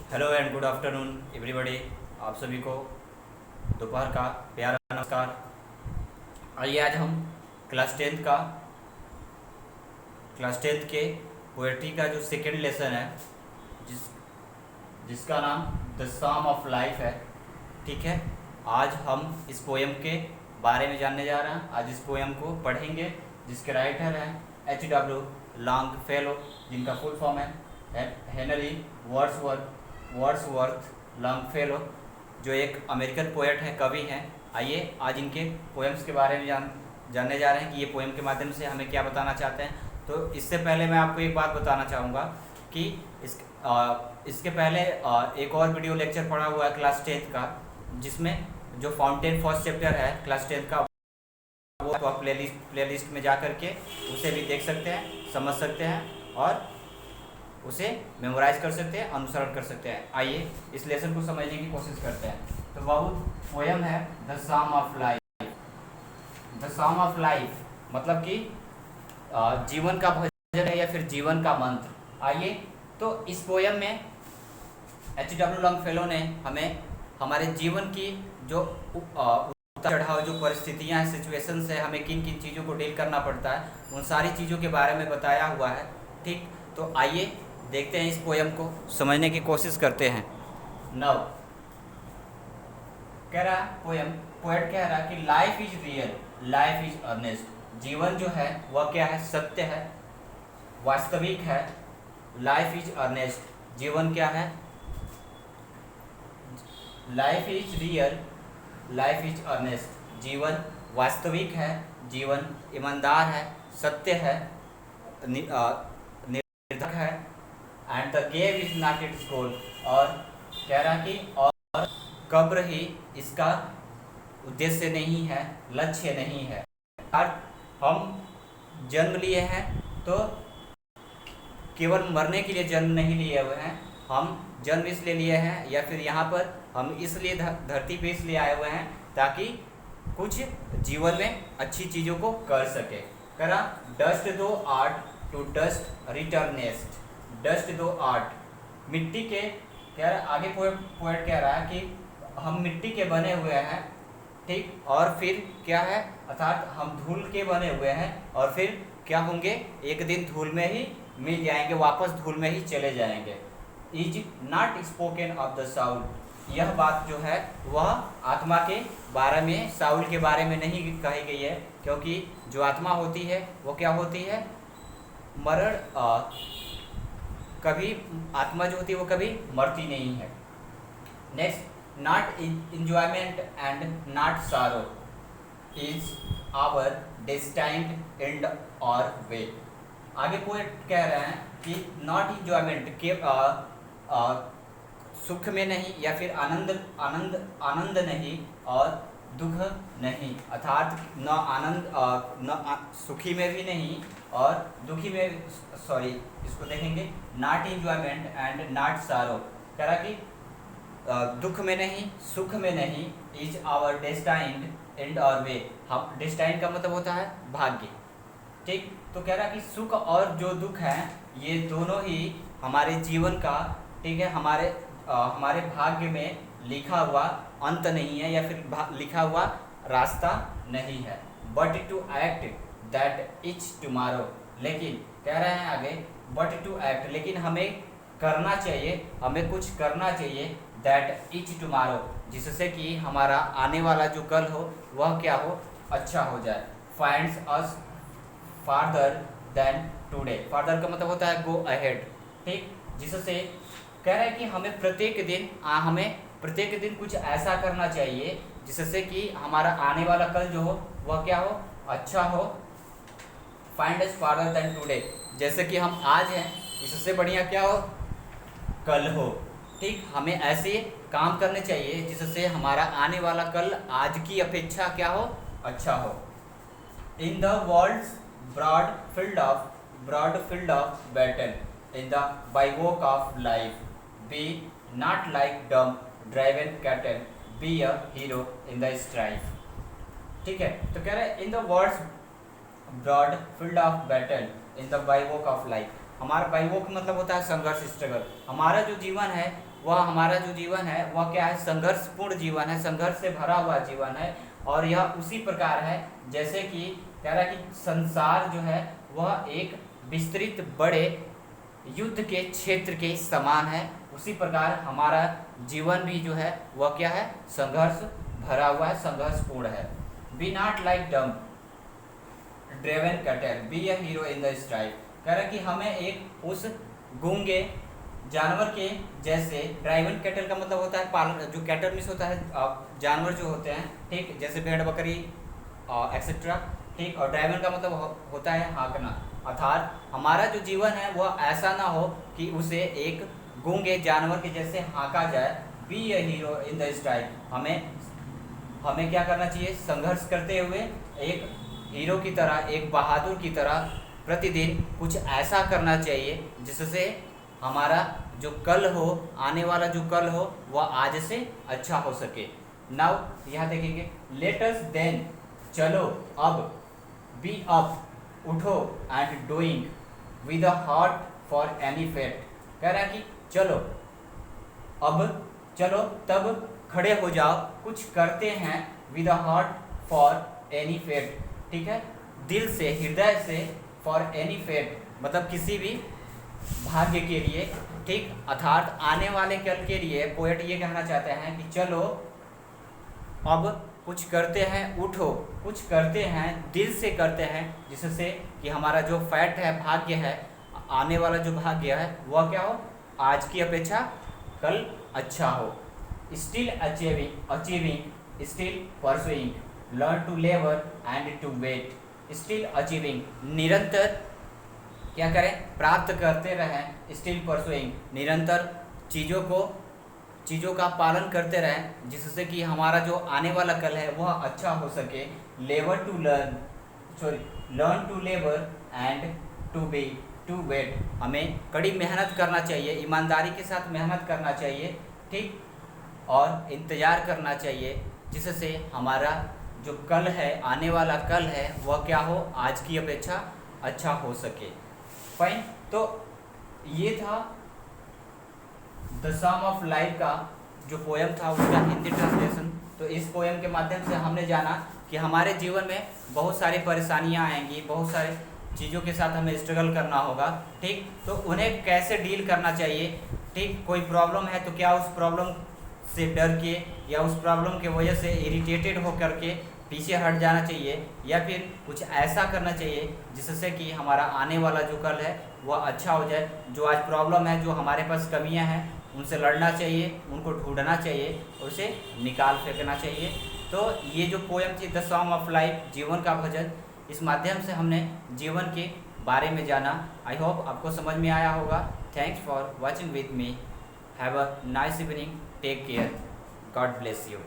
Hello and good afternoon everybody. आप सभी को दोपहर का प्यारा नमस्कार। आइए आज हम क्लास टेंथ का क्लास टेंथ के पोएट्री का जो सेकेंड लेसन है जिस जिसका नाम द सॉन्ग ऑफ लाइफ है। ठीक है, आज हम इस पोएम के बारे में जानने जा रहे हैं। आज इस पोएम को पढ़ेंगे जिसके राइटर हैं H.W. लॉन्गफेलो, जिनका फुल फॉर्म है हेनरी वर्ड्सवर्थ लॉन्गफेलो, जो एक अमेरिकन पोएट हैं, कवि हैं। आइए आज इनके पोएम्स के बारे में जानने जा रहे हैं कि ये पोएम के माध्यम से हमें क्या बताना चाहते हैं। तो इससे पहले मैं आपको एक बात बताना चाहूँगा कि इसके पहले एक और वीडियो लेक्चर पढ़ा हुआ है क्लास टेंथ का, जिसमें जो फाउंटेन फर्स्ट चैप्टर है क्लास टेंथ का, वो तो आप प्लेलिस्ट में जा करके उसे भी देख सकते हैं, समझ सकते हैं और उसे मेमोराइज कर सकते हैं, अनुसरण कर सकते हैं। आइए इस लेसन को समझने की कोशिश करते हैं। तो वह पोयम है the song of life. The song of life मतलब कि जीवन का भजन है या फिर जीवन का मंत्र। आइए तो इस पोयम में H.W. लॉन्गफेलो ने हमें हमारे जीवन की जो उतार चढ़ाव, जो परिस्थितियाँ हैं, सिचुएशंस है, हमें किन किन चीज़ों को डील करना पड़ता है, उन सारी चीज़ों के बारे में बताया हुआ है। ठीक, तो आइए देखते हैं, इस पोयम को समझने की कोशिश करते हैं। नव कह रहा पोएट कह रहा कि life is real, life is earnest. जीवन जो है वह क्या है? सत्य है, वास्तविक है। लाइफ इज अर्नेस्ट, जीवन क्या है? Life is real, life is earnest, जीवन वास्तविक है, जीवन ईमानदार है, सत्य है, निर्धक है। And the game is not its goal, और कह रहा कि और कब्र ही इसका उद्देश्य नहीं है, लक्ष्य नहीं है। हम जन्म लिए हैं तो केवल मरने के लिए जन्म नहीं लिए हुए हैं, हम जन्म इसलिए लिए हैं या फिर यहाँ पर हम इसलिए धरती पे इसलिए आए हुए हैं ताकि कुछ जीवन में अच्छी चीज़ों को कर सके। करा डस्ट दो art to dust returnest, dust दो आर्ट, मिट्टी के कह रहा, आगे पोएट कह रहा है कि हम मिट्टी के बने हुए हैं। ठीक, और फिर क्या है, अर्थात हम धूल के बने हुए हैं और फिर क्या होंगे, एक दिन धूल में ही मिल जाएंगे, वापस धूल में ही चले जाएंगे। Is not spoken of the Saul, यह बात जो है वह आत्मा के बारे में, साउल के बारे में नहीं कही गई है, क्योंकि जो आत्मा होती है वो क्या होती है? मरण, कभी आत्मा जो होती है वो कभी मरती नहीं है। Next, not enjoyment and not sorrow is our destined end or way. आगे पोएट कह रहे हैं कि नॉट इंजॉयमेंट के सुख में नहीं या फिर आनंद नहीं और दुख नहीं, अर्थात न आनंद न सुखी में भी नहीं और दुखी में, सॉरी इसको देखेंगे, नॉट इंजॉयमेंट एंड नॉट सारो। कह रहा कि दुख में नहीं, सुख में नहीं, is our destined end or वे। हम डेस्टाइन्ड का मतलब होता है भाग्य। ठीक, तो कह रहा कि सुख और जो दुख है ये दोनों ही हमारे जीवन का, ठीक है, हमारे भाग्य में लिखा हुआ अंत नहीं है या फिर लिखा हुआ रास्ता नहीं है। But to act that is tomorrow, लेकिन कह रहे हैं आगे, बट टू एक्ट, लेकिन हमें करना चाहिए, हमें कुछ करना चाहिए, दैट इज टुमारो, जिससे कि हमारा आने वाला जो कल हो वह क्या हो? अच्छा हो जाए। फाइंड्स अस फार्दर देन टुडे, फार्दर का मतलब होता है गो अहेड। ठीक, जिससे कह रहा है कि हमें प्रत्येक दिन कुछ ऐसा करना चाहिए जिससे कि हमारा आने वाला कल जो हो वह क्या हो? अच्छा हो। Find us farther than today, जैसे कि हम आज हैं, इससे बढ़िया क्या हो? कल हो। ठीक, हमें ऐसे काम करने चाहिए जिससे हमारा आने वाला कल आज की अपेक्षा क्या हो? अच्छा हो। In the world's broad field of battle, in the bivouac of life, be not like dumb driven cattle, be a hero in the strife. ठीक है, तो कह रहे हैं in the world's broad field of battle, in the bivouac of life, हमारा bivouac मतलब होता है संघर्ष, स्ट्रगल। हमारा जो जीवन है वह क्या है, संघर्षपूर्ण जीवन है, संघर्ष से भरा हुआ जीवन है। और यह उसी प्रकार है जैसे कि कह रहा है कि संसार जो है वह एक विस्तृत बड़े युद्ध के क्षेत्र के समान है। उसी प्रकार हमारा जीवन भी जो है वह क्या है, संघर्ष भरा हुआ है, संघर्षपूर्ण है। B not like dumb driven cattle, be a hero in the strike. कह रहा है कि हमें एक उस गूंगे जानवर के जैसे, ड्राइवन कैटल का मतलब होता है पालन, जो कैटल मिस होता है जानवर जो होते हैं, ठीक, जैसे भेड़ बकरी एक्सेट्रा, ठीक। और ड्राइवन का मतलब होता है हाँकना। अर्थात हमारा जो जीवन है वह ऐसा ना हो कि उसे एक गूंगे जानवर के जैसे हाँका जाए। B a hero in the strike, हमें क्या करना चाहिए, संघर्ष करते हुए एक हीरो की तरह, एक बहादुर की तरह प्रतिदिन कुछ ऐसा करना चाहिए जिससे हमारा जो कल हो, आने वाला जो कल हो, वह आज से अच्छा हो सके। नाउ यहाँ देखेंगे, लेट अस देन, चलो अब, बी अप, उठो, and doing with a heart for any fate. कह रहा है कि चलो अब, चलो तब, खड़े हो जाओ, कुछ करते हैं, with a heart for any fate, ठीक है, दिल से, हृदय से, फॉर एनी फेट मतलब किसी भी भाग्य के लिए, ठीक। अर्थात आने वाले कल के लिए पोएट ये कहना चाहते हैं कि चलो अब कुछ करते हैं, उठो, कुछ करते हैं, दिल से करते हैं, जिससे कि हमारा जो फैट है, भाग्य है, आने वाला जो भाग्य है वह क्या हो, आज की अपेक्षा कल अच्छा हो। Still achieving, still pursuing, learn to labour and to wait. Still achieving, निरंतर क्या करें, प्राप्त करते रहें। स्टिल परसुइंग, निरंतर चीज़ों का पालन करते रहें, जिससे कि हमारा जो आने वाला कल है वह अच्छा हो सके। Learn to labour and to wait, हमें कड़ी मेहनत करना चाहिए, ईमानदारी के साथ मेहनत करना चाहिए, ठीक, और इंतज़ार करना चाहिए, जिससे हमारा जो कल है, आने वाला कल है, वह क्या हो, आज की अपेक्षा अच्छा हो सके। फाइन, तो ये था द सम ऑफ लाइफ का जो पोएम था उसका हिंदी ट्रांसलेशन। तो इस पोएम के माध्यम से हमने जाना कि हमारे जीवन में बहुत सारी परेशानियां आएंगी, बहुत सारी चीज़ों के साथ हमें स्ट्रगल करना होगा, ठीक। तो उन्हें कैसे डील करना चाहिए, ठीक। कोई प्रॉब्लम है तो क्या उस प्रॉब्लम से डर के या उस प्रॉब्लम के वजह से इरिटेटेड होकर के पीछे हट जाना चाहिए, या फिर कुछ ऐसा करना चाहिए जिससे कि हमारा आने वाला जो कल है वह अच्छा हो जाए। जो आज प्रॉब्लम है, जो हमारे पास कमियां हैं, उनसे लड़ना चाहिए, उनको ढूंढना चाहिए, उसे निकाल फेंकना चाहिए। तो ये जो पोएम थी द सॉन्ग ऑफ लाइफ, जीवन का भजन, इस माध्यम से हमने जीवन के बारे में जाना। आई होप आपको समझ में आया होगा। Thanks for watching with me. Have a nice evening, take care, God bless you.